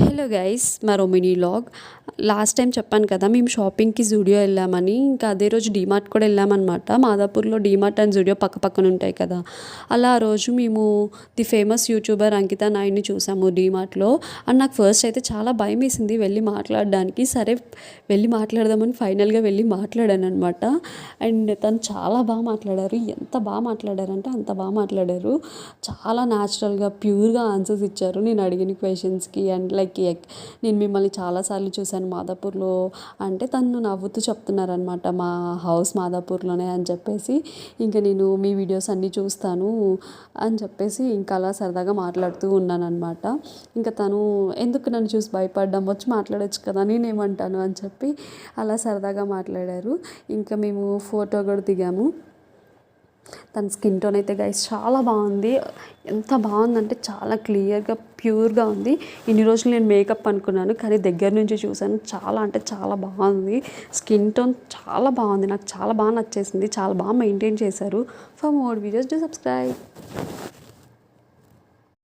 Hello guys, మరో mini log. Last time చెప్పాను కదా, మేము షాపింగ్కి జూడియో వెళ్ళామని. ఇంకా అదే రోజు డీమార్ట్ కూడా వెళ్ళామన్నమాట. మాదాపూర్లో డీమార్ట్ అండ్ జూడియో పక్క పక్కన ఉంటాయి కదా. అలా ఆ రోజు మేము ది ఫేమస్ యూట్యూబర్ అంకిత నాయుడిని చూసాము డీమార్ట్లో. అండ్ నాకు ఫస్ట్ అయితే చాలా భయం వేసింది వెళ్ళి మాట్లాడడానికి. సరే వెళ్ళి మాట్లాడదామని ఫైనల్గా వెళ్ళి మాట్లాడాను అనమాట. అండ్ తను చాలా బాగా మాట్లాడారు. ఎంత బాగా మాట్లాడారంటే అంత బాగా మాట్లాడారు. చాలా న్యాచురల్గా ప్యూర్గా ఆన్సర్స్ ఇచ్చారు నేను అడిగిన క్వశ్చన్స్కి. అండ్ లైక్ నేను మిమ్మల్ని చాలాసార్లు చూశాను మాదాపూర్లో అంటే తను నవ్వుతూ చెప్తున్నారనమాట, మా హౌస్ మాదాపూర్లోనే అని చెప్పేసి. ఇంకా నేను మీ వీడియోస్ అన్నీ చూస్తాను అని చెప్పేసి ఇంకా అలా సరదాగా మాట్లాడుతూ ఉన్నానన్నమాట. ఇంకా తను ఎందుకు నన్ను చూసి భయపడ్డం, వచ్చి మాట్లాడొచ్చు కదా నేనేమంటాను అని చెప్పి అలా సరదాగా మాట్లాడారు. ఇంకా మేము ఫోటో కూడా దిగాము. తన స్కిన్ టోన్ అయితే గైస్ చాలా బాగుంది. ఎంత బాగుందంటే చాలా క్లియర్గా ప్యూర్గా ఉంది. ఇన్ని రోజులు నేను మేకప్ అనుకున్నాను, కానీ దగ్గర నుంచి చూసాను. చాలా అంటే చాలా బాగుంది. స్కిన్ టోన్ చాలా బాగుంది. నాకు చాలా బాగా నచ్చేసింది. చాలా బాగా మెయింటైన్ చేశారు. For more videos do subscribe.